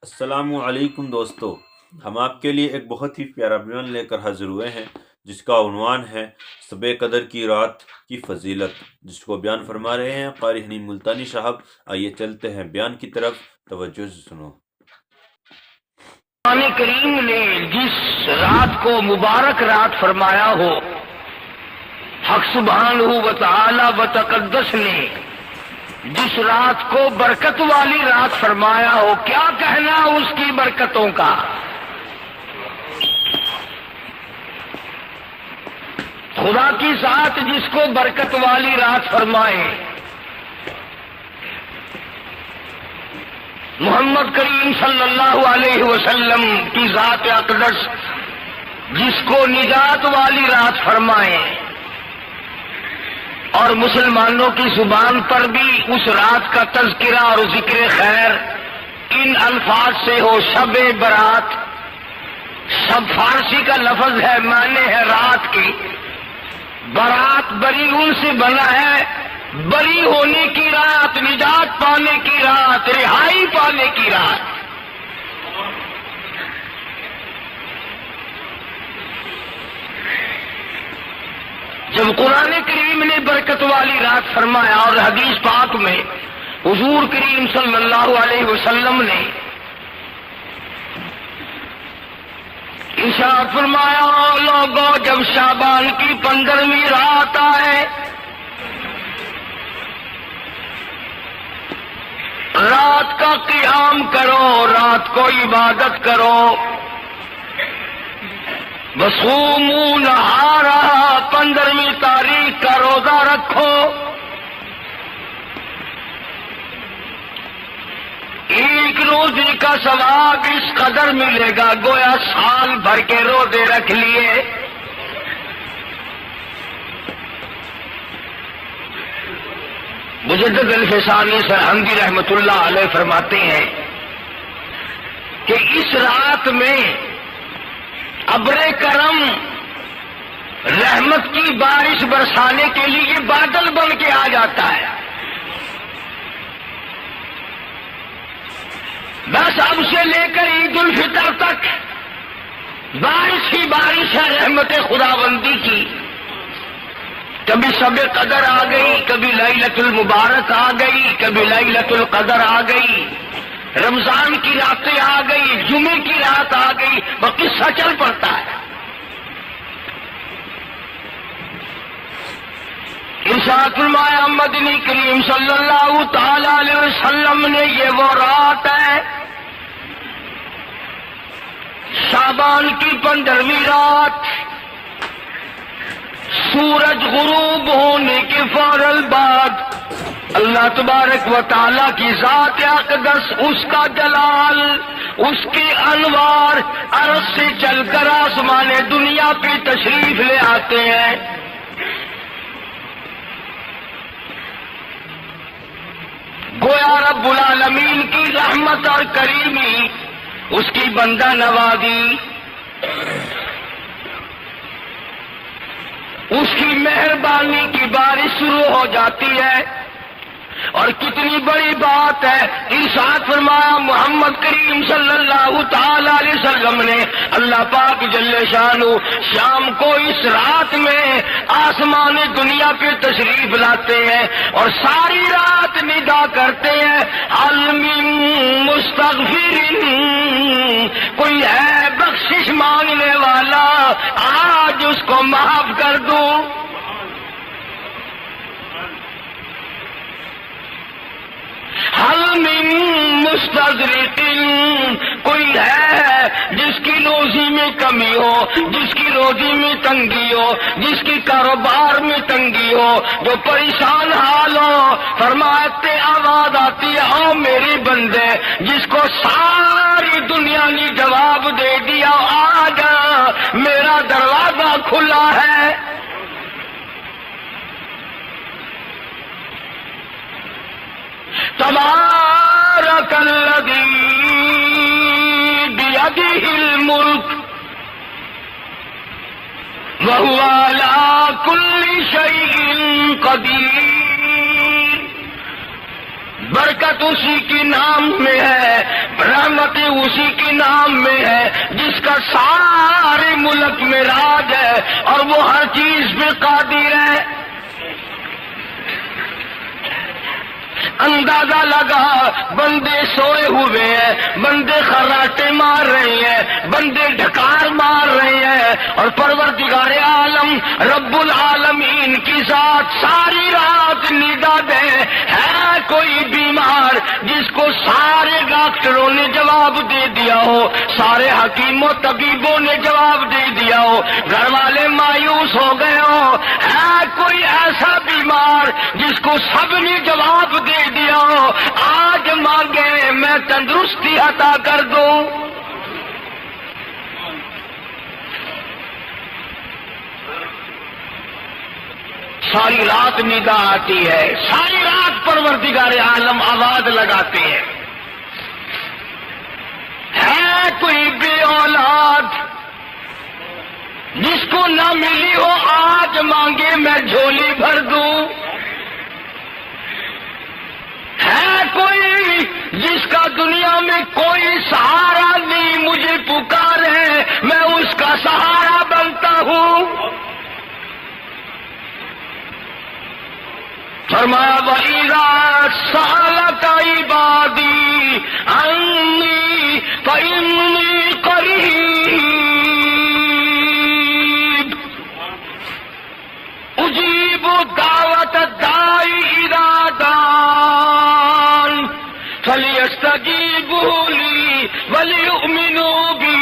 السلام علیکم دوستو، ہم آپ کے لیے ایک بہت ہی پیارا بیان لے کر حاضر ہوئے ہیں جس کا عنوان ہے شب قدر کی رات کی فضیلت، جس کو بیان فرما رہے ہیں قاری حنین ملتانی صاحب۔ آئیے چلتے ہیں بیان کی طرف، توجہ سے سنو۔ قرآن کریم نے جس رات کو مبارک رات فرمایا ہو، حق سبحانہ و تعالی و تقدس نے جس رات کو برکت والی رات فرمایا ہو، کیا کہنا اس کی برکتوں کا۔ خدا کی ذات جس کو برکت والی رات فرمائے، محمد کریم صلی اللہ علیہ وسلم کی ذات اقدس جس کو نجات والی رات فرمائے، اور مسلمانوں کی زبان پر بھی اس رات کا تذکرہ اور ذکر خیر ان الفاظ سے ہو، شب برات۔ شب فارسی کا لفظ ہے، معنی ہے رات کی۔ برات بری ان سے بنا ہے، بری ہونے کی رات، نجات پانے کی رات، رہائی پانے کی رات۔ جب قرآن کریم نے برکت والی رات فرمایا اور حدیث پاک میں حضور کریم صلی اللہ علیہ وسلم نے ارشاد فرمایا، لوگوں جب شعبان کی 15ویں رات آئے، رات کا قیام کرو، رات کو عبادت کرو، وصوموا نہارا، 15ویں تاریخ کا روزہ رکھو، ایک روزے کا ثواب اس قدر ملے گا گویا سال بھر کے روزے رکھ لیے۔ مجدد الفسانی سرہندی رحمت اللہ علیہ فرماتے ہیں کہ اس رات میں ابر کرم رحمت کی بارش برسانے کے لیے بادل بن کے آ جاتا ہے۔ بس اب سے لے کر عید الفطر تک بارش ہی بارش ہے رحمت خداوندی کی۔ کبھی شب قدر آ گئی، کبھی لیلۃ المبارک آ گئی، کبھی لیلۃ القدر آ گئی، رمضان کی راتیں آ گئی، جمعے کی رات آ گئی، وہ قصہ چل پڑتا ہے۔ ارشاد فرمایا مدنی کریم صلی اللہ تعالی علیہ وسلم نے، یہ وہ رات ہے شعبان کی 15ویں رات، سورج غروب ہونے کے فوراً بعد اللہ تبارک و تعالی کی ذات اقدس، اس کا جلال، اس کے انوار عرش سے چل کر آسمان دنیا پہ تشریف لے آتے ہیں۔ گویا رب العالمین کی رحمت اور کریمی، اس کی بندہ نوازی، اس کی مہربانی کی بارش شروع ہو جاتی ہے۔ اور کتنی بڑی بات ہے، ارشاد فرمایا محمد کریم صلی اللہ تعالی علیہ وسلم نے، اللہ پاک جل شانہ شام کو اس رات میں آسمان دنیا پہ تشریف لاتے ہیں اور ساری رات ندا کرتے ہیں، حل من مستغفر، کوئی ہے بخشش مانگنے والا، آج اس کو معاف کر دوں۔ حل من مستغرق، کوئی ہے جس کی روزی میں کمی ہو، جس کی روزی میں تنگی ہو، جس کی کاروبار میں تنگی ہو، جو پریشان حال ہو، فرماتے آواز آتی ہے، او میری بندے، جس کو ساری دنیا نے جواب دے دیا، آ جا میرا دروازہ کھلا ہے۔ تبارک الذی بیدہ الملک وہو علی کل شیء قدیر، برکت اسی کی نام میں ہے، رحمت اسی کی نام میں ہے جس کا سارے ملک میں راج ہے اور وہ ہر چیز پہ قادر ہے۔ اندازہ لگا بندے سوئے ہوئے ہیں، بندے خراٹے مار رہے ہیں، بندے ڈھکار مار رہے ہیں، اور پروردگار عالم رب العالمین کی ذات ساری رات نگاہ دے۔ ہے کوئی بیمار جس کو سارے ڈاکٹروں نے جواب دے دیا ہو، سارے حکیموں طبیبوں نے جواب دے دیا ہو، گھر والے مایوس ہو گئے ہو؟ ہے کوئی ایسا بیمار جس کو سب نے جواب دے دیا ہو؟ آج مانگے میں تندرستی عطا کر دوں۔ ساری رات نگاہ آتی ہے، ساری رات پروردگار عالم آواز لگاتے ہیں۔ ہے کوئی بے اولاد جس کو نہ ملی ہو؟ آج مانگے میں جھولی بھر دوں۔ ہے کوئی جس کا دنیا میں کوئی سہارا نہیں؟ مجھے پکارے میں اس کا سہارا بنتا ہوں۔ فرمایا وَإِذَا سَأَلَكَ عِبَادِي عَنِّي فَإِنِّي قَرِيبٌ أُجِيبُ دَعْوَةَ الدَّاعِ إِذَا دَعَانِ فَلْيَسْتَجِيبُوا لِي وَلْيُؤْمِنُوا بِي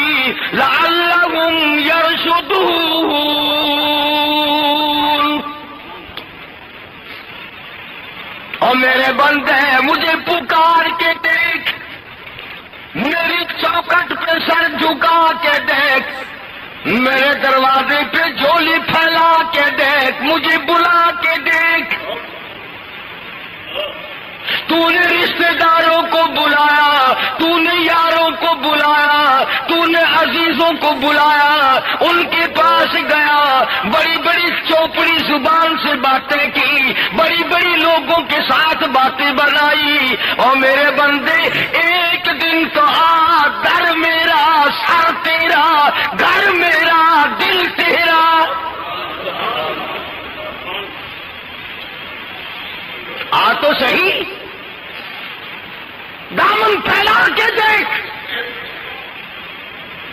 لَعَلَّهُمْ يَرْشُدُونَ۔ اور میرے بندے مجھے پکار کے دیکھ، میری چوکٹ پہ سر جھکا کے دیکھ، میرے دروازے پہ جھولی پھیلا کے دیکھ، مجھے بلا کے دیکھ۔ تو نے رشتہ داروں کو بلایا، تو نے یاروں کو بلایا، تو نے عزیزوں کو بلایا، ان کے پاس گیا، بڑی بڑی چوپڑی زبان سے باتیں کی، بڑی بڑی لوگوں کے ساتھ باتیں بنائی، اور میرے بندے ایک دن تو آ، در میرا، سر تیرا، گھر میرا، دل تیرا۔ آ تو صحیح، دامن پھیلا کے دیکھ،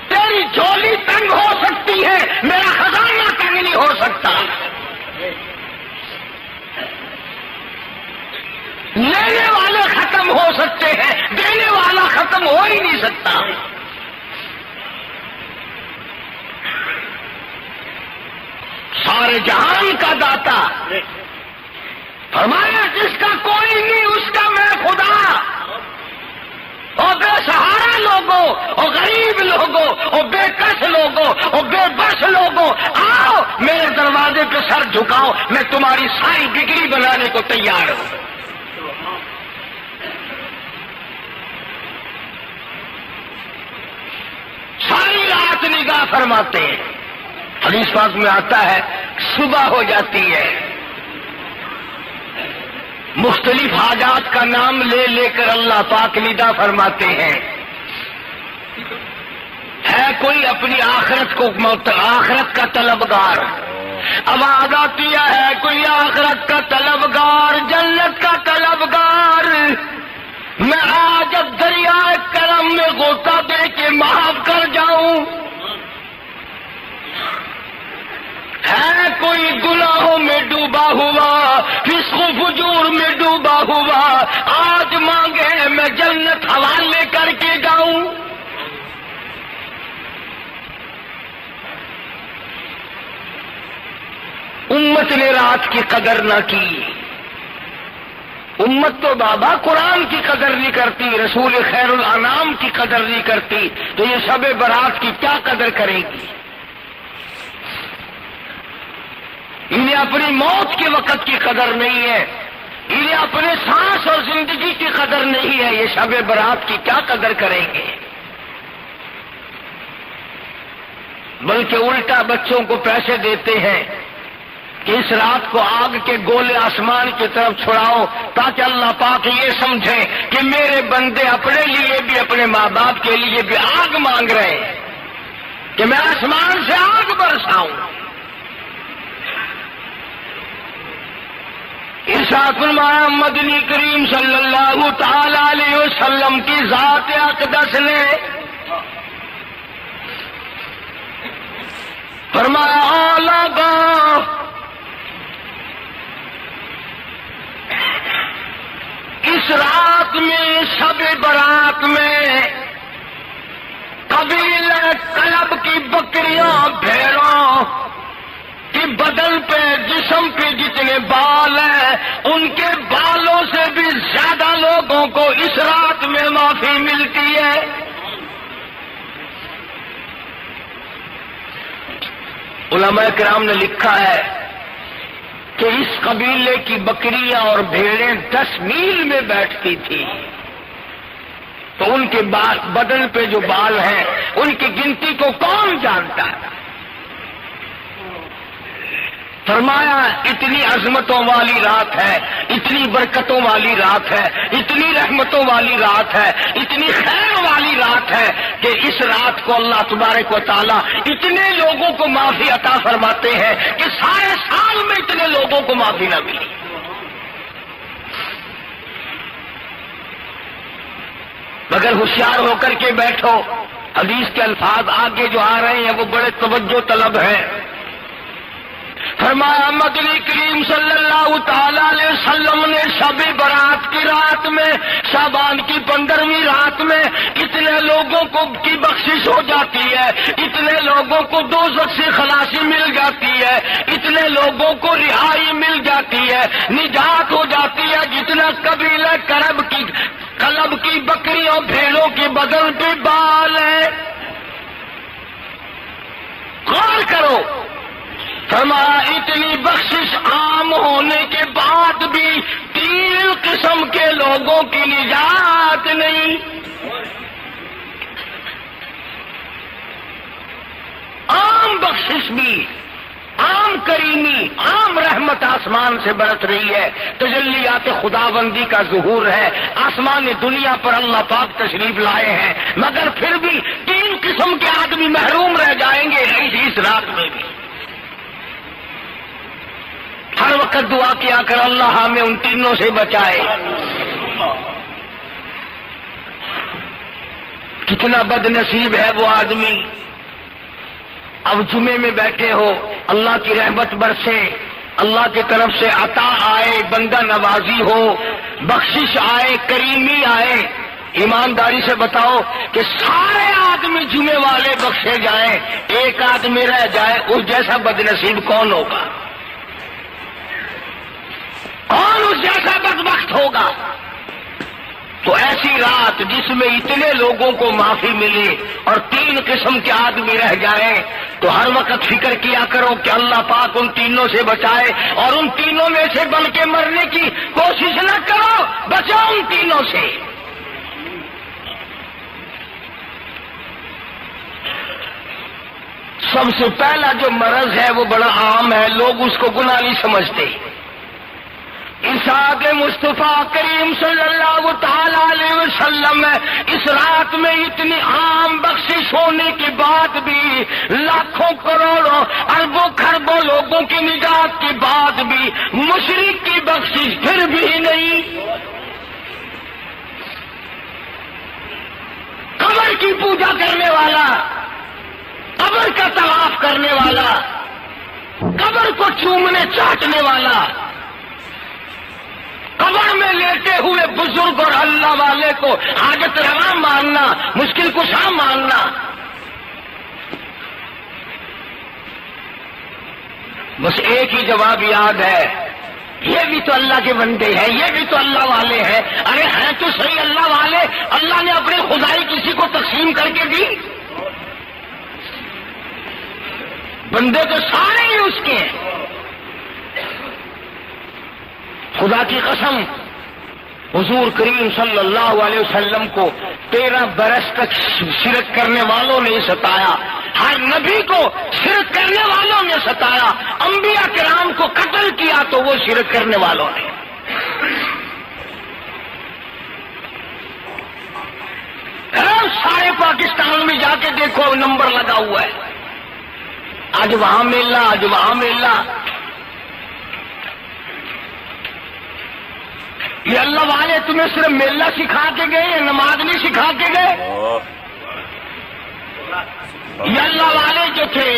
تیری جھولی تنگ ہو سکتی ہے، میرا خزانہ تنگ نہیں ہو سکتا۔ لینے والے ختم ہو سکتے ہیں، دینے والا ختم ہو ہی نہیں سکتا۔ سارے جہان کا داتا، فرمایا جس کا کوئی نہیں اس کا میں خدا، اور بے سہارا لوگوں، اور غریب لوگوں، اور بے کس لوگوں، اور بے بس لوگوں، آؤ میرے دروازے پہ سر جھکاؤ، میں تمہاری ساری بگڑی بنانے کو تیار ہوں۔ ساری رات نگاہ فرماتے ہیں، حدیث پاک میں آتا ہے صبح ہو جاتی ہے، مختلف حاجات کا نام لے لے کر اللہ پاک ندا فرماتے ہیں۔ ہے کوئی اپنی آخرت کو آخرت کا طلبگار؟ آواز آتی ہے کوئی آخرت کا طلبگار، جنت کا طلبگار؟ میں آج اب دریائے کرم میں غوطہ دے کے معاف کر جاؤں۔ ہے کوئی گناہوں میں ڈوبا ہوا، فسق و فجور میں ڈوبا ہوا، آج مانگے میں جنت حوالے کر کے جاؤں؟ امت نے رات کی قدر نہ کی، امت تو بابا قرآن کی قدر نہیں کرتی، رسول خیر الانام کی قدر نہیں کرتی، تو یہ شب برات کی کیا قدر کرے گی؟ انہیں اپنی موت کے وقت کی قدر نہیں ہے، انہیں اپنے سانس اور زندگی کی قدر نہیں ہے، یہ شب برات کی کیا قدر کریں گے؟ بلکہ الٹا بچوں کو پیسے دیتے ہیں، کہ اس رات کو آگ کے گولے آسمان کی طرف چھڑاؤ تاکہ اللہ پاک یہ سمجھے کہ میرے بندے اپنے لیے بھی اپنے ماں باپ کے لیے بھی آگ مانگ رہے ہیں کہ میں آسمان سے آگ برساؤں. ارشاد فرمایا مدنی کریم صلی اللہ تعالی علیہ وسلم کی ذات اقدس نے فرمایا لگا اس رات میں شب برات میں قبیلہ کلب کی بکریاں بھیڑوں کہ بدن پہ جسم پہ جتنے بال ہیں ان کے بالوں سے بھی زیادہ لوگوں کو اس رات میں معافی ملتی ہے. علماء کرام نے لکھا ہے کہ اس قبیلے کی بکریاں اور بھیڑیں 10 میل میں بیٹھتی تھی تو ان کے بدن پہ جو بال ہیں ان کی گنتی کو کون جانتا ہے. فرمایا اتنی عظمتوں والی رات ہے، اتنی برکتوں والی رات ہے، اتنی رحمتوں والی رات ہے، اتنی خیر والی رات ہے کہ اس رات کو اللہ تبارک و تعالیٰ اتنے لوگوں کو معافی عطا فرماتے ہیں کہ سارے سال میں اتنے لوگوں کو معافی نہ ملی. مگر ہوشیار ہو کر کے بیٹھو، حدیث کے الفاظ آگے جو آ رہے ہیں وہ بڑے توجہ طلب ہیں. فرمایا مدنی کریم صلی اللہ تعالی علیہ وسلم نے شب برات کی رات میں شعبان کی 15ویں رات میں اتنے لوگوں کو کی بخشش ہو جاتی ہے، اتنے لوگوں کو دوزخ سے خلاصی مل جاتی ہے، اتنے لوگوں کو رہائی مل جاتی ہے، نجات ہو جاتی ہے جتنا قبیلہ کلب کی بکریوں بھیڑوں کے بدن پہ بال ہے. غور کرو، فرمایا اتنی بخشش عام ہونے کے بعد بھی 3 قسم کے لوگوں کی نجات نہیں. عام بخشش بھی، عام کریمی، عام رحمت آسمان سے برس رہی ہے، تجلیات خداوندی کا ظہور ہے، آسمان دنیا پر اللہ پاک تشریف لائے ہیں، مگر پھر بھی 3 قسم کے آدمی محروم رہ جائیں گے اس رات میں بھی. ہر وقت دعا کیا کر اللہ ہمیں ان تینوں سے بچائے. کتنا بد نصیب ہے وہ آدمی. اب جمعے میں بیٹھے ہو، اللہ کی رحمت برسے، اللہ کی طرف سے عطا آئے، بندہ نوازی ہو، بخشش آئے، کریمی آئے. ایمانداری سے بتاؤ کہ سارے آدمی جمعے والے بخشے جائیں، ایک آدمی رہ جائے، اس جیسا بد نصیب کون ہوگا؟ کون اس جیسا بدبخت ہوگا؟ تو ایسی رات جس میں اتنے لوگوں کو معافی ملے اور 3 قسم کے آدمی رہ جائیں تو ہر وقت فکر کیا کرو کہ اللہ پاک ان تینوں سے بچائے، اور ان تینوں میں سے بن کے مرنے کی کوشش نہ کرو، بچاؤ ان تینوں سے. سب سے پہلا جو مرض ہے وہ بڑا عام ہے، لوگ اس کو گناہ نہیں سمجھتے. ارشاد مصطفیٰ کریم صلی اللہ تعالی علیہ وسلم اس رات میں اتنی عام بخشش ہونے کے بعد بھی، لاکھوں کروڑوں اربوں خربوں لوگوں کی نجات کے بعد بھی مشرک کی بخشش پھر بھی نہیں. قبر کی پوجا کرنے والا، قبر کا طواف کرنے والا، قبر کو چومنے چاٹنے والا، قبر میں لیٹے ہوئے بزرگ اور اللہ والے کو حاجت روا ماننا، مشکل کشا ماننا، بس ایک ہی جواب یاد ہے، یہ بھی تو اللہ کے بندے ہیں، یہ بھی تو اللہ والے ہیں. ارے ہیں تو صحیح اللہ والے، اللہ نے اپنی خدائی کسی کو تقسیم کر کے دی؟ بندے تو سارے ہی اس کے ہیں. خدا کی قسم حضور کریم صلی اللہ علیہ وسلم کو 13 برس تک شرک کرنے والوں نے ستایا، ہر نبی کو شرک کرنے والوں نے ستایا، انبیاء کرام کو قتل کیا تو وہ شرک کرنے والوں نے۔ سارے پاکستان میں جا کے دیکھو نمبر لگا ہوا ہے، آج وہاں میلہ، آج وہاں میلہ۔ یہ اللہ والے تمہیں صرف میلہ سکھا کے گئے، نماز نہیں سکھا کے گئے۔ یہ اللہ والے جو تھے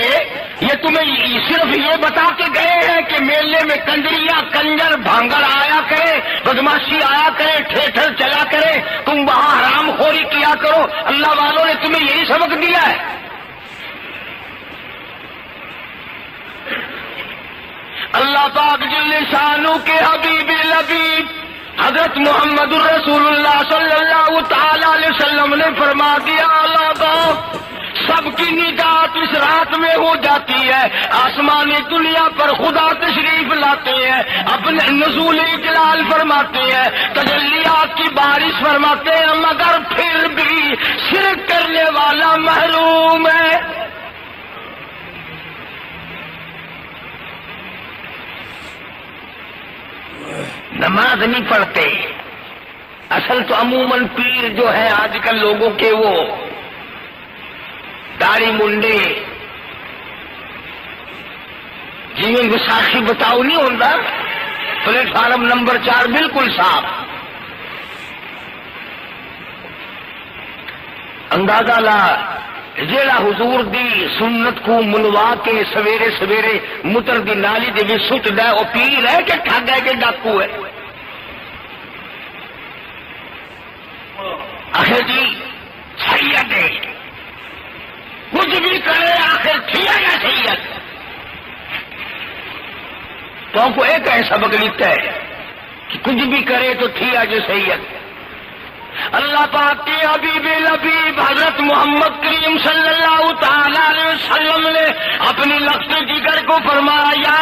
یہ تمہیں صرف یہ بتا کے گئے ہیں کہ میلے میں کنجریا، کنجر، بھانگڑ آیا کرے، بدماشی آیا کرے، ٹھیٹر چلا کرے، تم وہاں حرام خوری کیا کرو۔ اللہ والوں نے تمہیں یہی سبق دیا ہے؟ اللہ پاک جل شانہ کے حبیب لبیب حضرت محمد الرسول اللہ صلی اللہ تعالی علیہ وسلم نے فرما دیا، اللہ سب کی نجات اس رات میں ہو جاتی ہے۔ آسمانی دنیا پر خدا تشریف لاتے ہیں، اپنے نزول جلال فرماتے ہیں، تجلیات کی بارش فرماتے ہیں، مگر پھر بھی شرک کرنے والا محروم ہے۔ نماز نہیں پڑھتے، اصل تو عموماً پیر جو ہے آج کل لوگوں کے وہ داڑھی منڈے جی میں وساخی بتاؤ نہیں ہوتا، پلیٹ فارم نمبر 4 بالکل صاف۔ اندازہ لا جیڑا حضور دی سنت کو منوا کے سویرے سویرے متر دی نالی دے بھی سٹ دے، وہ پیر ہے کہ ٹھگ ہے کہ ڈاکو ہے؟ آخر جی سید ہے، کچھ بھی کرے آخر تھیا یا سید؟ تو ہم کو ایک ایسا سبق لکھتا ہے کہ کچھ بھی کرے تو تھیا جو سید۔ اللہ پاک کے حبیب لبیب حضرت محمد کریم صلی اللہ تعالی علیہ وسلم نے اپنی لفظ جگر کو فرمایا،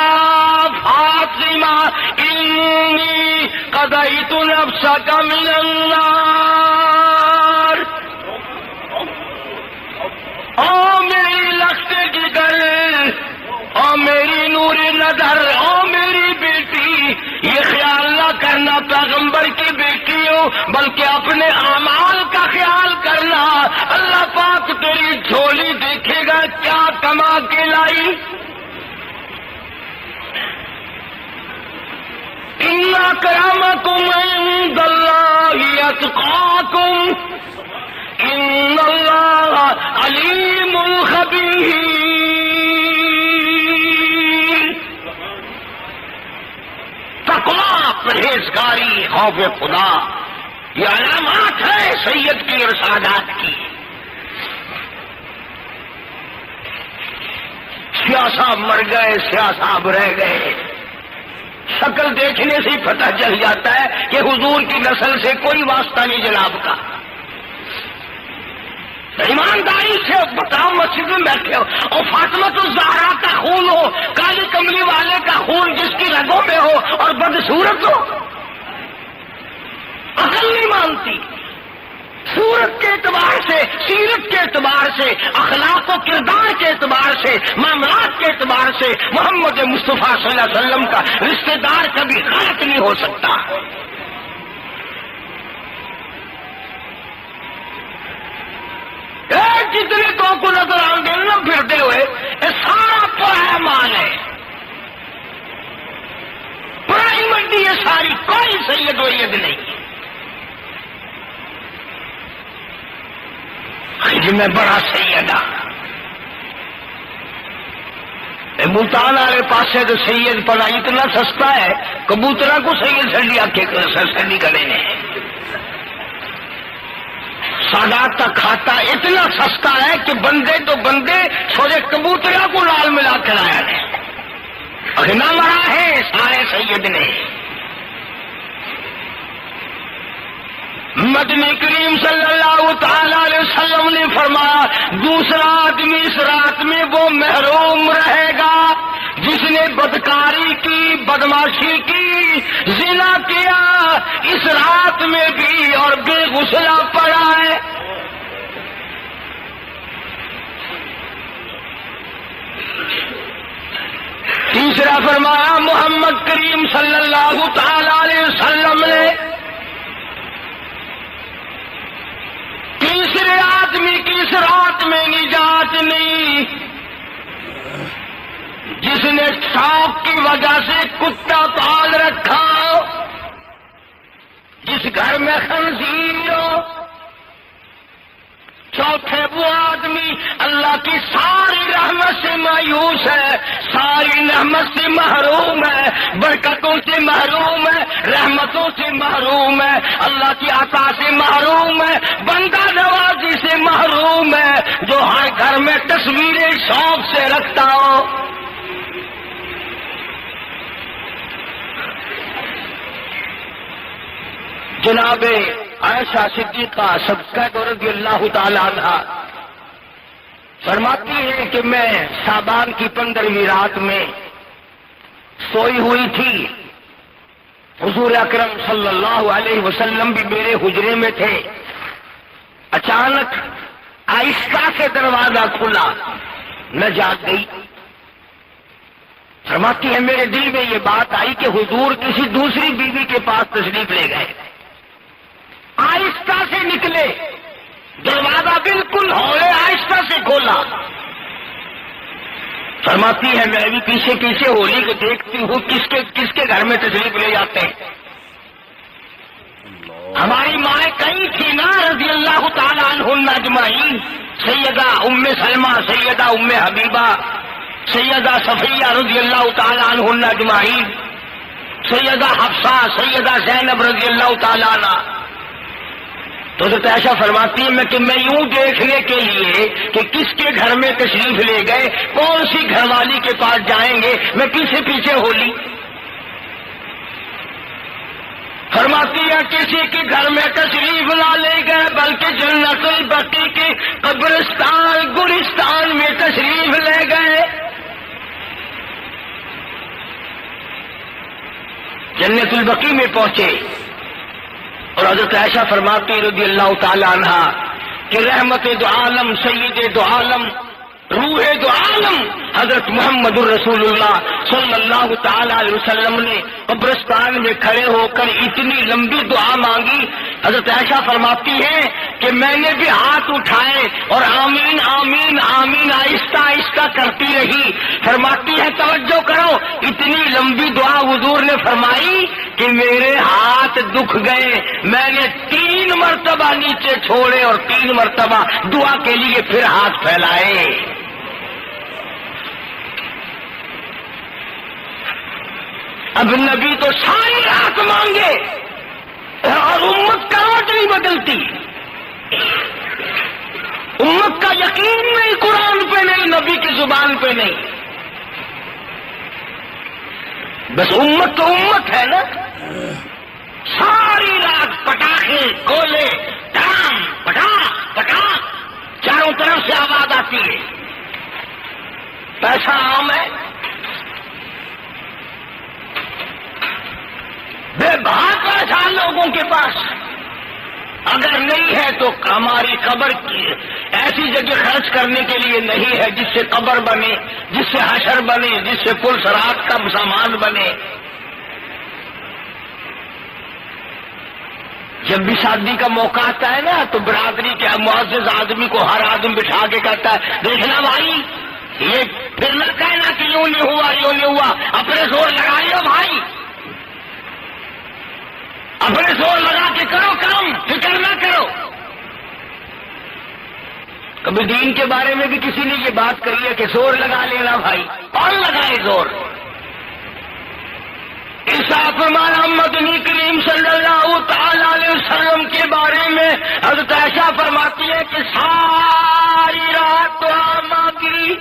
فاطمہ انی قضیت نفسک من النار۔ او میری لفظ جگر، او میری نور نظر، او میری بیٹی، یہ خیال نہ کرنا پیغمبر کی بیٹی ہو، بلکہ اپنے اعمال کا خیال کرنا۔ اللہ پاک تیری جھولی دیکھے گا کیا کما کے لائی۔ ان اکرمکم عند اللہ اتقاکم ان اللہ علیم خبیر۔ تقویٰ، پرہیزگاری، خوف خدا، یہ علامات ہے سید کی ارشادات کی۔ سیاہ صاحب مر گئے، سیاہ صاحب رہ گئے، شکل دیکھنے سے پتہ چل جاتا ہے کہ حضور کی نسل سے کوئی واسطہ نہیں جناب کا۔ ایمانداری سے بتاؤ، مسجد میں بیٹھے ہو اور فاطمہ الزہرا کا خون ہو، کالی کملی والے کا خون جس کی رگوں میں ہو اور بدصورت ہو، عقل نہیں مانتی۔ صورت کے اعتبار سے، سیرت کے اعتبار سے، اخلاق و کردار کے اعتبار سے، معاملات کے اعتبار سے محمد مصطفیٰ صلی اللہ علیہ وسلم کا رشتہ دار کبھی غلط نہیں ہو سکتا۔ جتنے کو نظر آؤں گے نا پھرتے ہوئے، یہ سارا پرایا مال ہے، پرائی منڈی ہے ساری، کوئی سید وید نہیں۔ میں بڑا سید ہاں، ملتان والے پاسے تو سید پڑا اتنا سستا ہے، کبوترا کو سید سڈی آکے سڈی کرے نے۔ سادات کا کھاتا اتنا سستا ہے کہ بندے تو بندے چھوڑے کبوترا کو لال ملا کر آیا نے، اور نہ مرا ہے سارے سید نے۔ مدنی کریم صلی اللہ تعالی علیہ وسلم نے فرمایا، دوسرا آدمی اس رات میں وہ محروم رہے گا جس نے بدکاری کی، بدماشی کی، زنا کیا، اس رات میں بھی اور بے غسلہ پڑا ہے۔ تیسرا فرمایا محمد کریم صلی اللہ تعالی علیہ وسلم نے تیسرے آدمی کی اس رات میں نجات نہیں، جس نے شوق کی وجہ سے کتا پال رکھا ہو، جس گھر میں خنزیر ہو۔ چوتھے وہ آدمی اللہ کی ساری رحمت سے مایوس ہے، ساری رحمت سے محروم ہے، برکتوں سے محروم ہے، رحمتوں سے محروم ہے، اللہ کی عطا سے محروم ہے، بندہ نوازی سے محروم ہے، جو ہر گھر میں تصویریں شوق سے رکھتا ہو۔ جناب عائشہ صدیقہ صدیقہ رضی اللہ تعالی عنہ فرماتی ہے کہ میں شعبان کی 15ویں رات میں سوئی ہوئی تھی، حضور اکرم صلی اللہ علیہ وسلم بھی میرے حجرے میں تھے، اچانک آہستہ سے دروازہ کھلا، میں جاگ گئی۔ فرماتی ہے میرے دل میں یہ بات آئی کہ حضور کسی دوسری بیوی کے پاس تشریف لے گئے، آہستہ سے نکلے، دروازہ بالکل ہولے آہستہ سے کھولا۔ فرماتی ہے میں بھی پیچھے پیچھے ہولی کو دیکھتی ہوں کس کے گھر میں تشریف لے جاتے ہیں۔ ہماری مائیں کئی تھی نا رضی اللہ تعالیٰ عنہن اجمعین، سیدہ ام سلمہ، سیدہ ام حبیبہ، سیدہ صفیہ رضی اللہ تعالیٰ عنہن اجمعین، سیدہ حفصہ، سیدہ زینب رضی اللہ تعالیٰ عنہ۔ تو حضرت عائشہ فرماتی ہے کہ میں یوں دیکھنے کے لیے کہ کس کے گھر میں تشریف لے گئے، کون سی گھر والی کے پاس جائیں گے، میں پیچھے پیچھے ہولی۔ فرماتی ہے کسی کے گھر میں تشریف نہ لے گئے بلکہ جنت البقیع کے قبرستان گلستان میں تشریف لے گئے۔ جنت البقیع میں پہنچے اور حضرت عائشہ فرماتی رضی اللہ تعالی عنہ کہ رحمت دو عالم، سید دو عالم، روح دو عالم حضرت محمد الرسول اللہ صلی اللہ تعالی علیہ وسلم نے قبرستان میں کھڑے ہو کر اتنی لمبی دعا مانگی۔ حضرت عائشہ فرماتی ہے کہ میں نے بھی ہاتھ اٹھائے اور آمین آمین آمین آہستہ آہستہ کرتی رہی۔ فرماتی ہے توجہ کرو، اتنی لمبی دعا حضور نے فرمائی کہ میرے ہاتھ دکھ گئے، میں نے 3 مرتبہ نیچے چھوڑے اور 3 مرتبہ دعا کے لیے پھر ہاتھ پھیلائے۔ اب نبی تو ساری رات مانگے اور امت کا روٹ نہیں بدلتی، امت کا یقین نہیں قرآن پہ نہیں، نبی کی زبان پہ نہیں، بس امت تو امت ہے نا۔ ساری رات پٹاخے گولے ڈرام پٹاخ پٹاخ چاروں طرف سے آواز آتی ہے، پیسہ عام ہے، بے بہا پیسہ لوگوں کے پاس، اگر نہیں ہے تو ہماری قبر کی ایسی جگہ خرچ کرنے کے لیے نہیں ہے جس سے قبر بنے، جس سے حشر بنے، جس سے پل صراط کا سامان بنے۔ جب بھی شادی کا موقع آتا ہے نا تو برادری کے معزز آدمی کو ہر آدمی بٹھا کے کہتا ہے دیکھنا بھائی یہ پھر نہ کہنا کہ یوں نہیں ہوا یوں نہیں ہوا، اپنے زور لگائیے بھائی، اپنے زور لگا کے کرو کام، فکر نہ کرو۔ کبھی دین کے بارے میں بھی کسی نے یہ بات کہی ہے کہ زور لگا لینا بھائی، کون لگائے زور؟ ارشاد فرمایا مدنی کریم صلی اللہ تعالی علیہ وسلم کے بارے میں حضرت عائشہ فرماتی ہے کہ ساری رات دعا مانگی،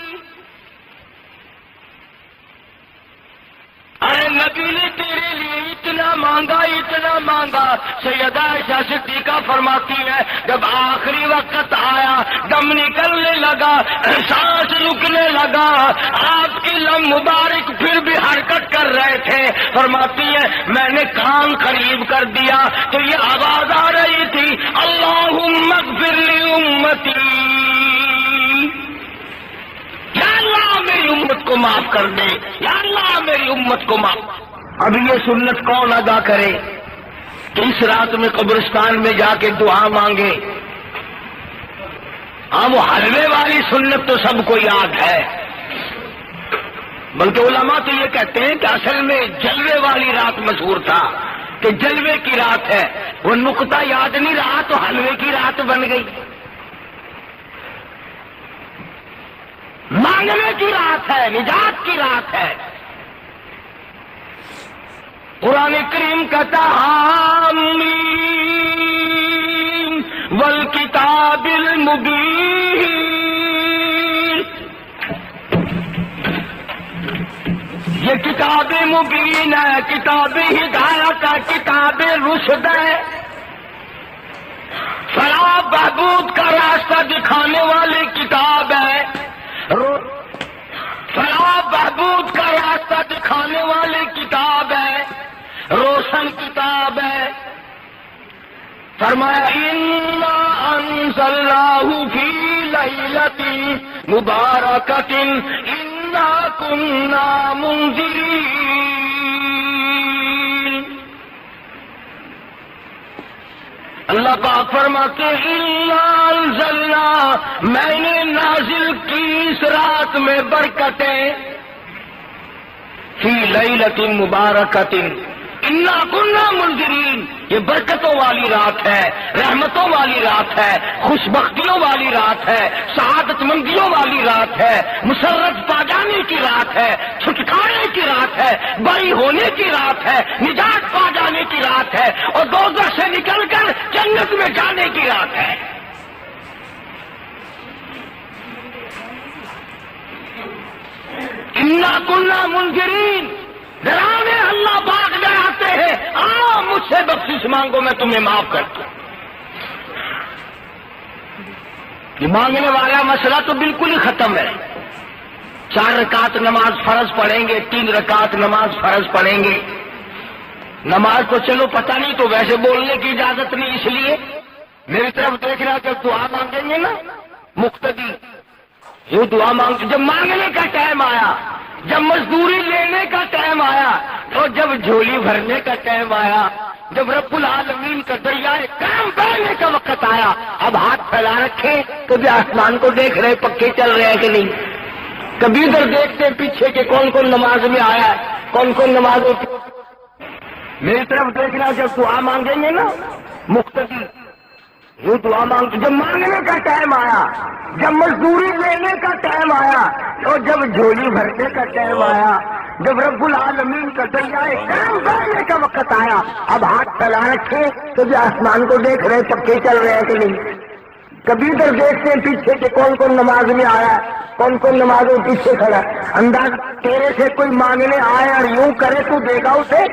ارے نبی نے تیرے لیے اتنا مانگا۔ سیدہ عائشہ صدیقہ فرماتی ہے جب آخری وقت آیا، دم نکلنے لگا، سانس رکنے لگا، آپ کی لم مبارک پھر بھی حرکت کر رہے تھے. فرماتی ہے میں نے کان قریب کر دیا تو یہ آواز آ رہی تھی، اللہم اغفر لی امتی، یا اللہ میری امت کو معاف کر دے، یا اللہ میری امت کو معاف. اب یہ سنت کون ادا کرے کہ اس رات میں قبرستان میں جا کے دعا مانگے؟ ہاں وہ حلوے والی سنت تو سب کو یاد ہے، بلکہ علماء تو یہ کہتے ہیں کہ اصل میں جلوے والی رات مشہور تھا کہ جلوے کی رات ہے، وہ نقطہ یاد نہیں رہا تو حلوے کی رات بن گئی. مانگنے کی رات ہے، نجات کی رات ہے. قرآن کریم کہتا حامیم والکتاب المبین، یہ کتاب مبین ہے، کتاب ہدایت ہے، کتاب رشد ہے، فلاح بہبود کا راستہ دکھانے والی کتاب ہے، فلاح بہبود کا راستہ دکھانے والی کتاب ہے، روشن کتاب ہے. فرمایا انا انزلناہ فی لیلۃ مبارکۃ انا کنا منذرین. اللہ پاک فرماتے ہیں انا انزلنا، میں نے نازل کی اس رات میں برکتیں، فی لیلۃ مبارکۃ انا کنا منذرین، یہ برکتوں والی رات ہے، رحمتوں والی رات ہے، خوش بختیوں والی رات ہے، سعادت مندیوں والی رات ہے، مسرت پا جانے کی رات ہے، چھٹکارے کی رات ہے، بری ہونے کی رات ہے، نجات پا جانے کی رات ہے، اور دوزخ سے نکل کر جنت میں جانے کی رات ہے. انا کنا منذرین، ڈرانے اللہ باغ میں آتے ہیں، آؤ مجھ سے بخشش مانگو میں تمہیں معاف کرتا ہوں. یہ مانگنے والا مسئلہ تو بالکل ہی ختم ہے. 4 رکعت نماز فرض پڑھیں گے، 3 رکعت نماز فرض پڑھیں گے. نماز تو چلو پتہ نہیں تو ویسے بولنے کی اجازت نہیں، اس لیے میری طرف دیکھ رہا جب دعا مانگیں گے نا مقتدی، یہ دعا مانگ، جب مانگنے کا ٹائم آیا، جب مزدوری لینے کا ٹائم آیا، اور جب جھولی بھرنے کا ٹائم آیا، جب رب العالمین کا دریائے کرم بہنے کا وقت آیا، اب ہاتھ پھیلا رکھے، کبھی آسمان کو دیکھ رہے پکے چل رہے ہیں کہ نہیں، کبھی ادھر دیکھتے پیچھے کہ کون کون نماز میں آیا ہے، کون کون نماز ہوتی. میری طرف دیکھنا جب دعا مانگیں گے نا مقتدی، یہ دعا مانگ، جب مانگنے کا ٹائم آیا، جب مزدوری لینے کا ٹائم آیا، اور جب جھولی بھرنے کا ٹائم آیا، جب رب العالمین کا دریائے کرم بہنے کا وقت آیا، اب ہاتھ پھیلا رکھے، کبھی آسمان کو دیکھ رہے پکے چل رہے ہیں کہ نہیں، کبھی ادھر دیکھتے ہیں پیچھے کہ کون کون نماز میں آیا، کون کون نماز میں پیچھے کھڑا. انداز تیرے سے کوئی مانگنے آئے اور یوں کرے تو دے گا اسے؟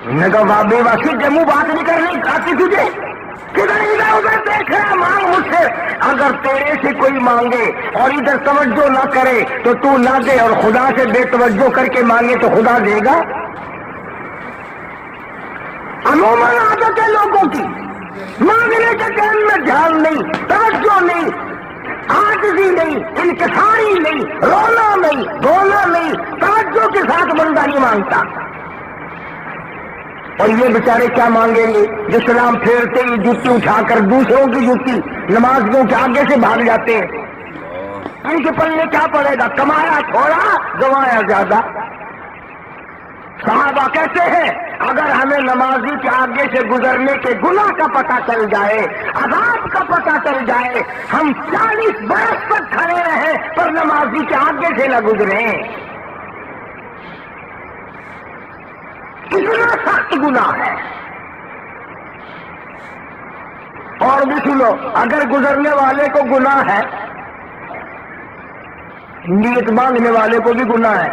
نے کہا بابے واسی جموں بات نہیں کرنی آتی تجھے، کدھر ادھر ادھر دیکھ رہا مانگ مجھ سے. اگر تیرے سے کوئی مانگے اور ادھر توجہ نہ کرے تو تو نہ دے، اور خدا سے بے توجہ کر کے مانگے تو خدا دے گا. عموماً عادت ہے لوگوں کی، مانگنے کے ٹائم میں دھیان نہیں، توجہ نہیں، عاجزی نہیں، انکساری نہیں، رونا نہیں، دھونا نہیں، توجہ کے ساتھ بندہ نہیں مانگتا. اور یہ بیچارے کیا مانگیں گے جو سلام پھیرتے ہی جوتی اٹھا کر دوسروں کی جوتی نمازیوں کے آگے سے بھاگ جاتے ہیں. ان کے پلے کیا پڑے گا؟ کمایا تھوڑا گنوایا زیادہ. صحابہ کہتے ہیں اگر ہمیں نمازی کے آگے سے گزرنے کے گناہ کا پتہ چل جائے، عذاب کا پتہ چل جائے، ہم 40 برس تک کھڑے رہیں پر نمازی کے آگے سے نہ گزریں. کتنا سخت گناہ ہے. اور بھی سنو، اگر گزرنے والے کو گناہ ہے، نیت مانگنے والے کو بھی گناہ ہے.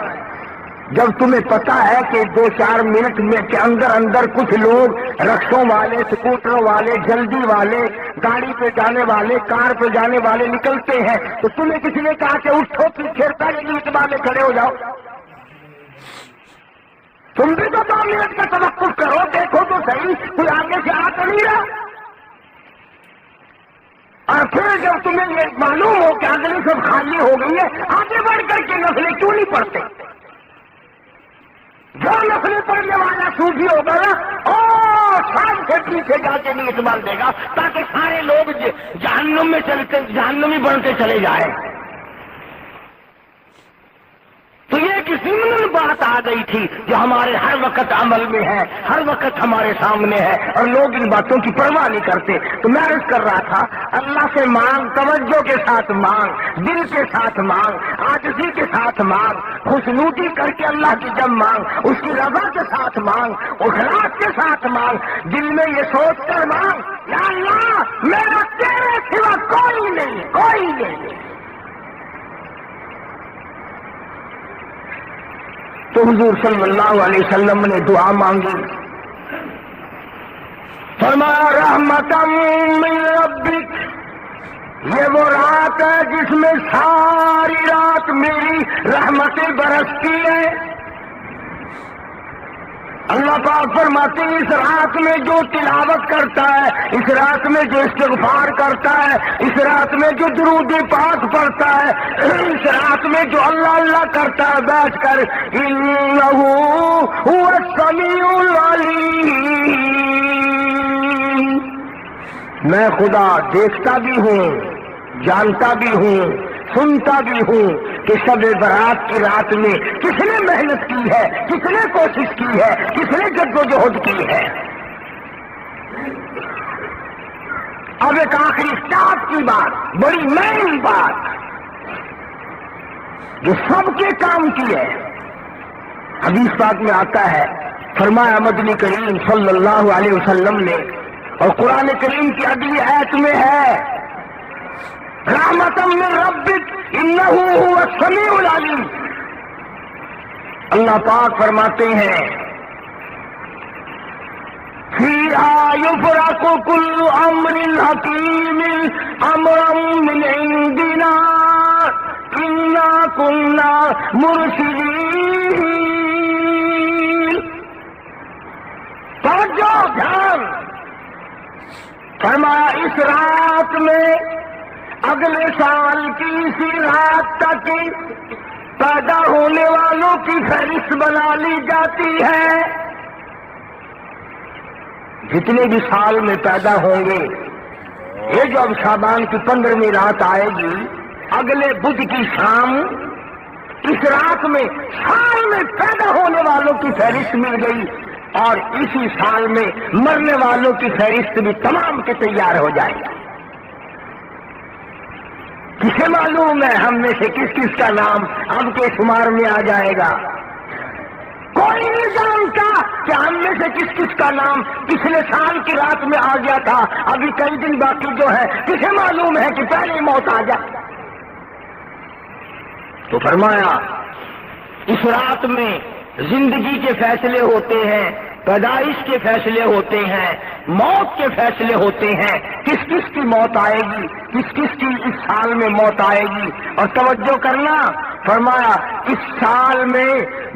جب تمہیں پتا ہے کہ 2-4 منٹ میں کے اندر کچھ لوگ رکشوں والے، سکوٹروں والے، جلدی والے، گاڑی پہ جانے والے، کار پہ جانے والے نکلتے ہیں، تو تمہیں کسی نے کہا کہ اٹھو پیچھے اعتبار میں کھڑے ہو جاؤ؟ تم بھی تو 2 منٹ کا توقف کرو، دیکھو تو صحیح کوئی آگے سے آ تو نہیں رہا۔ اور پھر جب تمہیں یہ معلوم ہو کہ اگلی سب خالی ہو گئی ہے، آگے بڑھ کر کے نسلیں کیوں نہیں پڑھتے؟ جو نسلیں پڑھنے والا صوفی ہوگا نا، اور سال سے پیچھے جا کے نہیں اعتبار دے گا، تاکہ سارے لوگ جہنمی بنتے چلے جائیں۔ تو یہ ایک ضمن بات آ گئی تھی جو ہمارے ہر وقت عمل میں ہے، ہر وقت ہمارے سامنے ہے، اور لوگ ان باتوں کی پرواہ نہیں کرتے۔ تو میں عرض کر رہا تھا، اللہ سے مانگ، توجہ کے ساتھ مانگ، دل کے ساتھ مانگ، عاجزی کے ساتھ مانگ، خوشنودی کر کے اللہ کی جب مانگ، اس کی رضا کے ساتھ مانگ، اخلاص کے ساتھ مانگ، دل میں یہ سوچ کر مانگ، یا اللہ میرا تیرے سوا کوئی نہیں، کوئی نہیں۔ تو حضور صلی اللہ علیہ وسلم نے دعا مانگی، فرمایا رحمتم من ربک، یہ وہ رات ہے جس میں ساری رات میری رحمتیں برستی ہیں۔ اللہ پاک فرماتے ہیں اس رات میں جو تلاوت کرتا ہے، اس رات میں جو استغفار کرتا ہے، اس رات میں جو درود پاک پڑھتا ہے، اس رات میں جو اللہ اللہ کرتا ہے بیٹھ کر، انہ هو السمیع العلیم، میں خدا دیکھتا بھی ہوں، جانتا بھی ہوں، سنتا بھی ہوں کہ شب برات کی رات میں کس نے محنت کی ہے، کس نے کوشش کی ہے، کس نے جدوجہد کی ہے۔ اب ایک آخری اسٹارٹ کی بات، بڑی مین بات جو سب کے کام کی ہے، حدیث پاک میں آتا ہے، فرمایا مدنی کریم صلی اللہ علیہ وسلم نے، اور قرآن کریم کی اگلی آیت میں ہے، رحمتم من ربک انہ هو السمیع العلیم۔ اللہ پاک فرماتے ہیں، فیہا یفرق کل امر حکیم امرا من عندنا انا کنا مرسلین۔ توجہ، دھیان، فرمایا اس رات میں اگلے سال کی اسی رات تک پیدا ہونے والوں کی فہرست بنا لی جاتی ہے۔ جتنے بھی سال میں پیدا ہوں گے، یہ جو اب شعبان کی 15ویں رات آئے گی، اگلے بدھ کی شام اس رات میں سال میں پیدا ہونے والوں کی فہرست مل گئی، اور اسی سال میں مرنے والوں کی فہرست بھی تمام کے تیار ہو جائے گی۔ کسے معلوم ہے ہم میں سے کس کس کا نام اب کے شمار میں آ جائے گا؟ کوئی نہیں جانتا کہ ہم میں سے کس کس کا نام پچھلے سال کی رات میں آ گیا تھا، ابھی کئی دن باقی جو ہے، کسے معلوم ہے کہ پہلے موت آ جائے؟ تو فرمایا اس رات میں زندگی کے فیصلے ہوتے ہیں، پیدائش کے فیصلے ہوتے ہیں، موت کے فیصلے ہوتے ہیں، کس کس کی موت آئے گی، کس کس کی اس سال میں موت آئے گی۔ اور توجہ کرنا، فرمایا اس سال میں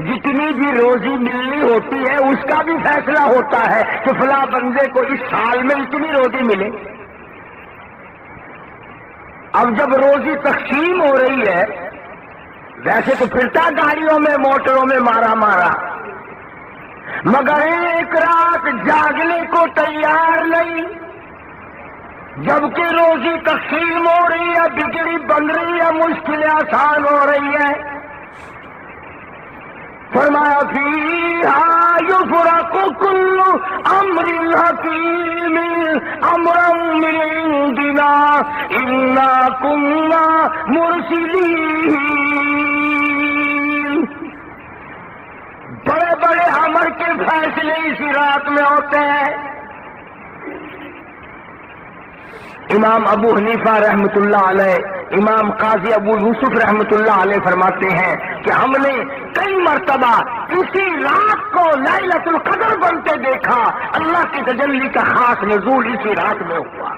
جتنی بھی روزی ملنی ہوتی ہے اس کا بھی فیصلہ ہوتا ہے کہ فلاں بندے کو اس سال میں اتنی روزی ملے۔ اب جب روزی تقسیم ہو رہی ہے، ویسے تو پھرتا گاڑیوں میں موٹروں میں مارا مارا، مگر ایک رات جاگنے کو تیار نہیں، جبکہ روزی تقسیم ہو رہی ہے، بگڑی بن رہی ہے، مشکلیں آسان ہو رہی ہے۔ فرمایا فیہا یفرق کل امر حکیم امرا من عندنا انا کنا مرسلین۔ بڑے بڑے امر کے فیصلے اسی رات میں ہوتے ہیں۔ امام ابو حنیفہ رحمۃ اللہ علیہ، امام قاضی ابو یوسف رحمۃ اللہ علیہ فرماتے ہیں کہ ہم نے کئی مرتبہ اسی رات کو لیلۃ القدر بنتے دیکھا. اللہ کی تجلی کا خاص نزول اسی رات میں ہوا.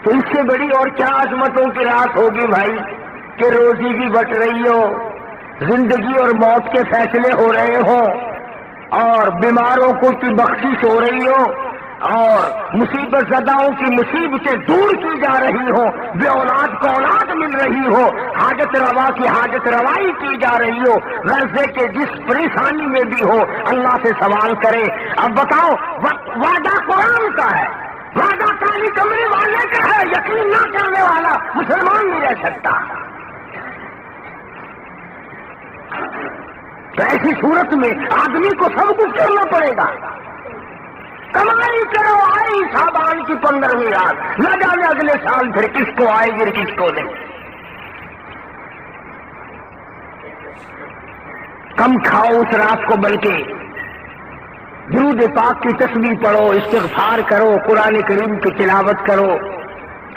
تو اس سے بڑی اور کیا عظمتوں کی رات ہوگی بھائی کہ روزی بھی بٹ رہی ہو, زندگی اور موت کے فیصلے ہو رہے ہوں, اور بیماروں کو کی بخشش ہو رہی ہو, اور مصیبت زداؤں کی مصیبتیں دور کی جا رہی ہو, بے اولاد کو اولاد مل رہی ہو, حاجت روا کی حاجت روائی کی جا رہی ہو, غرضے کے جس پریشانی میں بھی ہو اللہ سے سوال کرے. اب بتاؤ, وعدہ قرآن کا ہے, وعدہ کالی کمرے والے کا ہے, یقین نہ کرنے والا مسلمان نہیں رہ سکتا. تو ایسی صورت میں آدمی کو سب کچھ کرنا پڑے گا. کمائی کرو, آئی شعبان کی 15ویں رات, نہ جانے اگلے سال پھر کس کو آئے گی کس کو نہیں. کم کھاؤ اس رات کو, بلکہ درود پاک کی تسبیح پڑھو, استغفار کرو, قرآن کریم کی تلاوت کرو,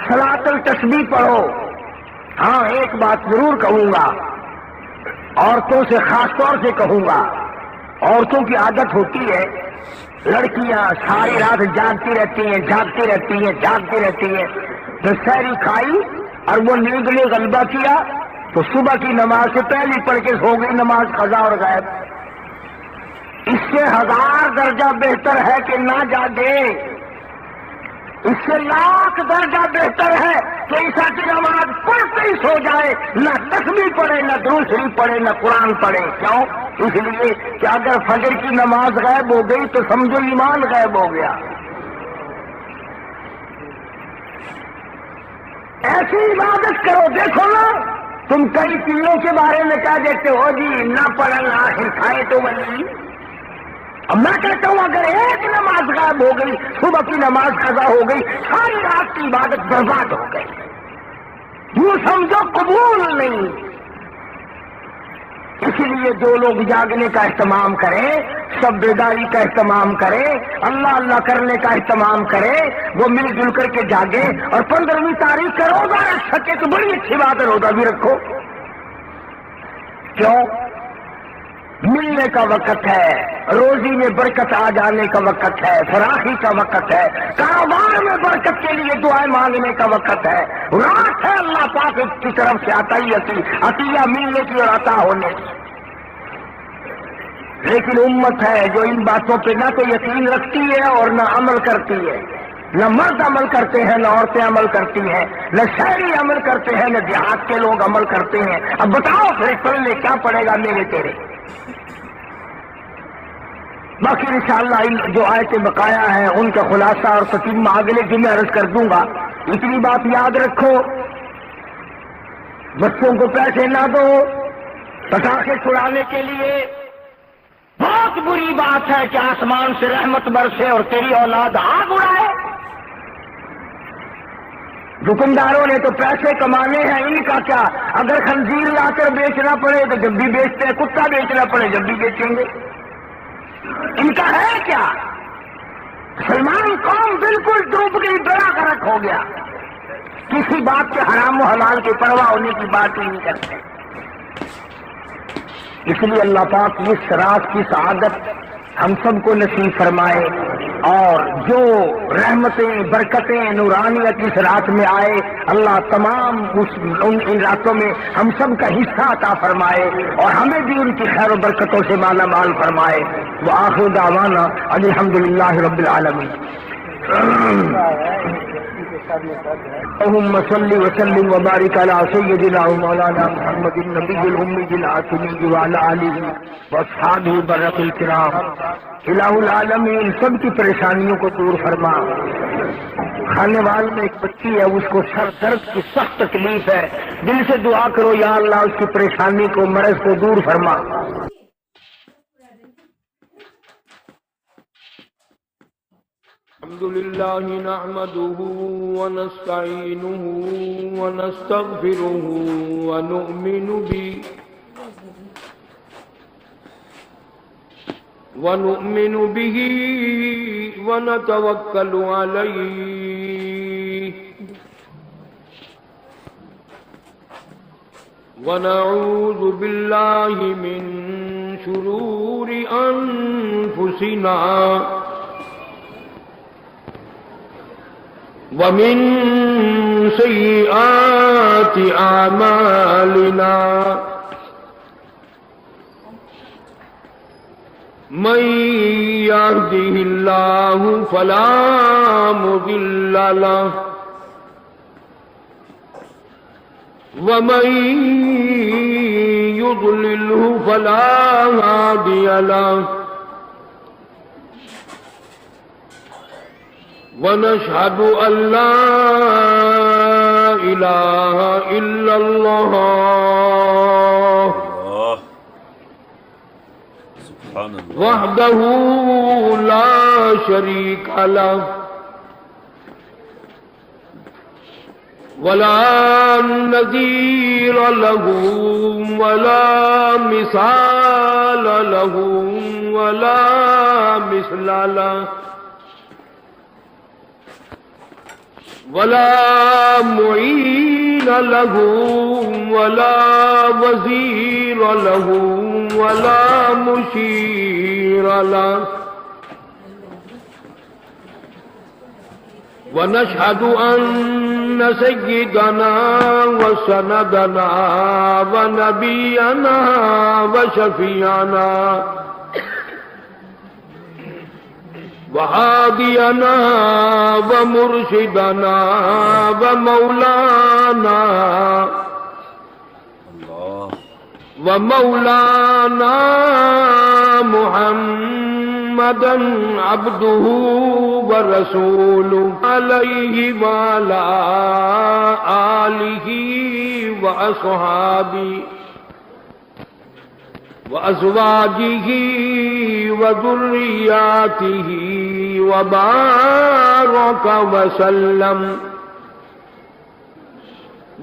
صلاۃ التسبیح پڑھو. ہاں ایک بات ضرور کہوں گا, عورتوں سے خاص طور سے کہوں گا, عورتوں کی عادت ہوتی ہے لڑکیاں ساری رات جاگتی رہتی ہیں, جاگتی رہتی ہیں, جاگتی رہتی ہیں. تو سحری کھائی اور وہ نیند نے غلبہ کیا تو صبح کی نماز سے پہلے پڑھ کے سو گئی, نماز قضا اور غائب. اس سے 1000 درجہ بہتر ہے کہ نہ جاگے. اس سے 1,00,000 درجہ بہتر ہے کہ عشاء کی نماز پڑھتے ہی سو جائے, نہ تسبیح پڑھے, نہ درود شریف پڑھے, نہ قرآن پڑھے. کیوں؟ اس لیے کہ اگر فجر کی نماز غائب ہو گئی تو سمجھو ایمان غائب ہو گیا. ایسی عبادت کرو. دیکھو نا, تم کئی چیزوں کے بارے میں کیا دیکھتے ہو جی, نہ پڑھنا آخر کھائے تو ولی. اب میں کہتا ہوں اگر ایک نماز غائب ہو گئی, صبح کی نماز قضا ہو گئی, ساری رات کی عبادت برباد ہو گئی. یوں سمجھو قبول نہیں. اس لیے جو لوگ جاگنے کا اہتمام کریں, سب بیداری کا اہتمام کریں, اللہ اللہ کرنے کا اہتمام کریں, وہ مل جل کر کے جاگے. اور 15ویں تاریخ کا روزہ رکھ سکے تو بڑی اچھی بات ہے, روزہ بھی رکھو. کیوں؟ ملنے کا وقت ہے, روزی میں برکت آ جانے کا وقت ہے, فراخی کا وقت ہے, کاروبار میں برکت کے لیے دعائیں مانگنے کا وقت ہے. رات ہے اللہ پاک کی طرف سے عطیہ ملنے کی اور عطا ہونے کی. لیکن امت ہے جو ان باتوں پہ نہ تو یقین رکھتی ہے اور نہ عمل کرتی ہے. نہ مرد عمل کرتے ہیں, نہ عورتیں عمل کرتی ہیں, نہ شہری عمل کرتے ہیں, نہ دیہات کے لوگ عمل کرتے ہیں. اب بتاؤ پھر پہلے کیا پڑے گا میرے تیرے. باقی انشاءاللہ جو آیتیں بقایا ہیں ان کا خلاصہ اور تتمہ اگلے جمعے عرض کر دوں گا. اتنی بات یاد رکھو, بچوں کو پیسے نہ دو پٹاخے چھڑانے کے لیے. بہت بری بات ہے کہ آسمان سے رحمت برسے اور تیری اولاد آگ اڑائے. دکانداروں نے تو پیسے کمانے ہیں, ان کا کیا؟ اگر خنزیر لا کر بیچنا پڑے تو جب بھی بیچتے ہیں, کتا بیچنا پڑے جب بھی بیچیں گے. ان کا ہے کیا؟ سلمان قوم بالکل ڈوب گئی, بڑا غرق ہو گیا. کسی بات کے حرام و حلال کی پرواہ ہونے کی بات ہی نہیں کرتے. اس لیے اللہ پاک اس رات کی سعادت ہم سب کو نصیب فرمائے, اور جو رحمتیں برکتیں نورانیت اس رات میں آئے, اللہ تمام ان راتوں میں ہم سب کا حصہ عطا فرمائے, اور ہمیں بھی ان کی خیر و برکتوں سے مالا مال فرمائے. وآخر دعوانا الحمدللہ رب العالمین. اللهم صل وسلم وبارك على سيدنا ومولانا محمد النبي الأمي العاصمي وعلى آله واصحابه البررة الكرام. الہ العالمین سب کی پریشانیوں کو دور فرما. کھانے وال میں ایک بچی ہے, اس کو سر درد کی سخت تکلیف ہے, دل سے دعا کرو یا اللہ اس کی پریشانی کو, مرض کو دور فرما. الحمد لله نحمده ونستعينه ونستغفره ونؤمن به ونتوكل عليه. ونعوذ بالله من شرور أنفسنا ومن سيئات أعمالنا من يهده الله فلا مضل له ومن يضلله فلا هادي له ونشهد أن لا إله إلا الله سبحان اللہ وحده لا شريك له ولا نظير له ولا مثال له ولا مثل له ولا معين له ولا وزير له ولا مشير له ونشهد أن سيدنا وسندنا ونبينا وشفيعنا وهادينا ومرشدنا ومولانا محمدا عبده ورسوله عليه وعلى آله وأصحابه وأزواجه وذرياته وبارك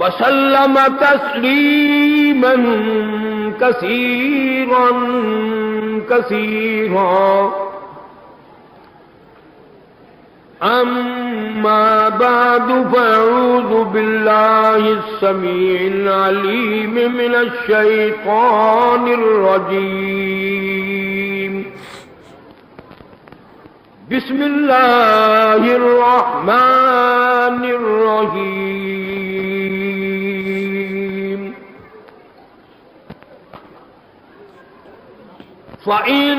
وسلم تسليما كثيرا كثيرا. أما بعد فأعوذ بالله السميع العليم من الشيطان الرجيم. بسم الله الرحمن الرحيم. فإن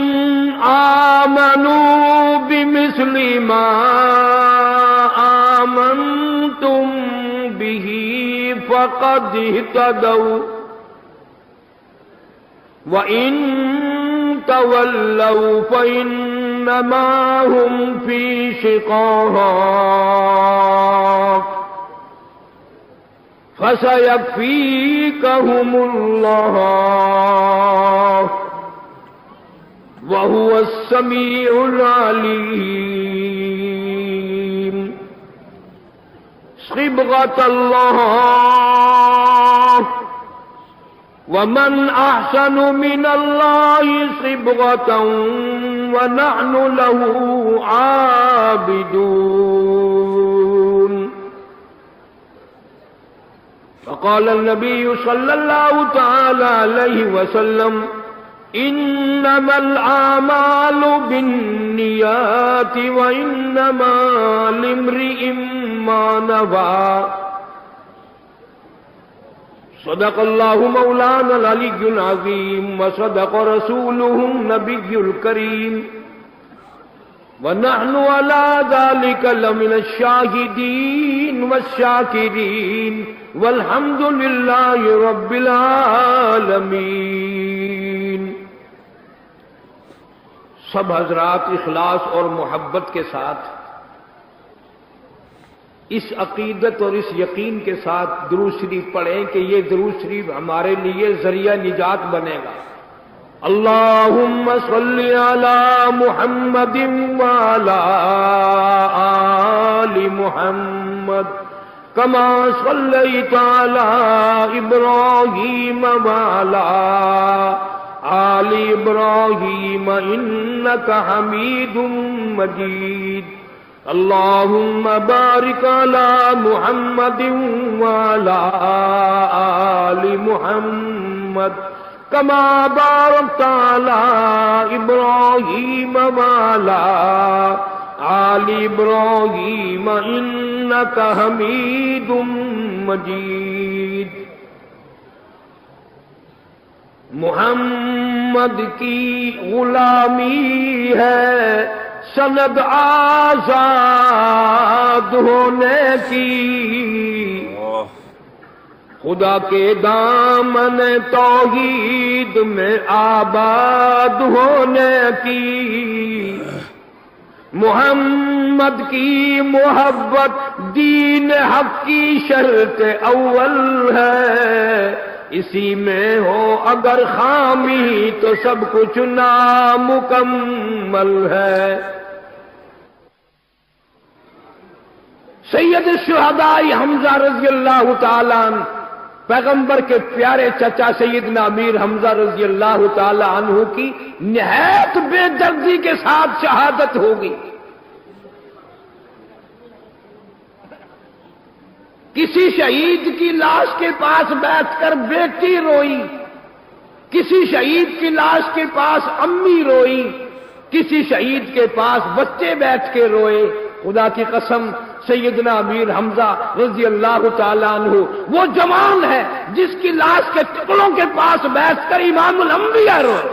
آمنوا بمثل ما آمنتم به فقد اهتدوا وإن تولوا فإنما هم في شقاق فسيكفيكهم الله وهو السميع العليم. صبغة الله ومن أحسن من الله صبغة ونحن له عابدون. فقال النبي صلى الله تعالى عليه وسلم إنما الأعمال بالنيات وإنما لامرئ ما نوى. صدق الله مولانا العلي العظيم وصدق رسوله النبي الكريم ونحن على ذلك لمن الشاهدين والشاكرين والحمد لله رب العالمين. سب حضرات اخلاص اور محبت کے ساتھ اس عقیدت اور اس یقین کے ساتھ درود شریف پڑھیں کہ یہ درود شریف ہمارے لیے ذریعہ نجات بنے گا. اللہم صلی علی محمد وعلی آل محمد کما صلیت علی ابراہیم وعلی آل ابراہیم انک حمید مجید. اللہم بارک علی محمد وعلی آل محمد کما بارکت علی ابراہیم وعلی آل ابراہیم انک حمید مجید۔ محمد کی غلامی ہے سند آزاد ہونے کی، خدا کے دامن توحید میں آباد ہونے کی۔ محمد کی محبت دین حق کی شرط اول ہے، اسی میں ہو اگر خامی تو سب کچھ نامکمل ہے۔ سید الشہداء حمزہ رضی اللہ تعالیٰ عنہ، پیغمبر کے پیارے چچا سیدنا امیر حمزہ رضی اللہ تعالیٰ عنہ کی نہایت بے دردی کے ساتھ شہادت ہوگی۔ کسی شہید کی لاش کے پاس بیٹھ کر بیٹی روئی، کسی شہید کی لاش کے پاس امی روئی، کسی شہید کے پاس بچے بیٹھ کے روئے۔ خدا کی قسم سیدنا امیر حمزہ رضی اللہ تعالیٰ عنہ وہ جوان ہے جس کی لاش کے ٹکڑوں کے پاس بیٹھ کر امام الانبیاء روئے۔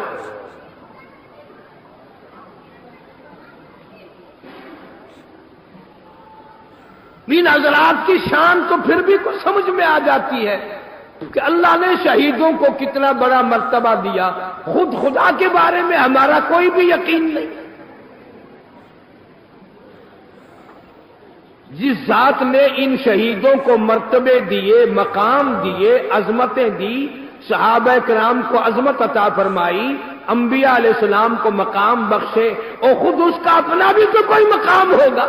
ان حضرات کی شان تو پھر بھی کچھ سمجھ میں آ جاتی ہے کہ اللہ نے شہیدوں کو کتنا بڑا مرتبہ دیا، خود خدا کے بارے میں ہمارا کوئی بھی یقین نہیں۔ جس ذات نے ان شہیدوں کو مرتبے دیے، مقام دیے، عظمتیں دی، صحابہ کرام کو عظمت عطا فرمائی، انبیاء علیہ السلام کو مقام بخشے، اور خود اس کا اپنا بھی تو کوئی مقام ہوگا۔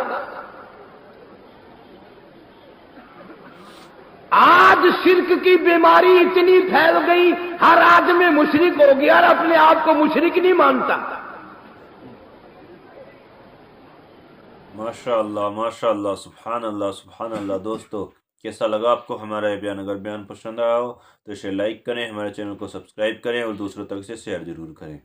آج شرک کی بیماری اتنی پھیل گئی، ہر آدمی مشرک ہو گیا اور اپنے آپ کو مشرک نہیں مانتا۔ ماشاء اللہ، سبحان اللہ، سبحان اللہ۔ دوستو کیسا لگا آپ کو ہمارا یہ بیان؟ اگر بیان پسند آیا ہو تو اسے لائک کریں، ہمارے چینل کو سبسکرائب کریں اور دوسروں تک سے شیئر ضرور کریں۔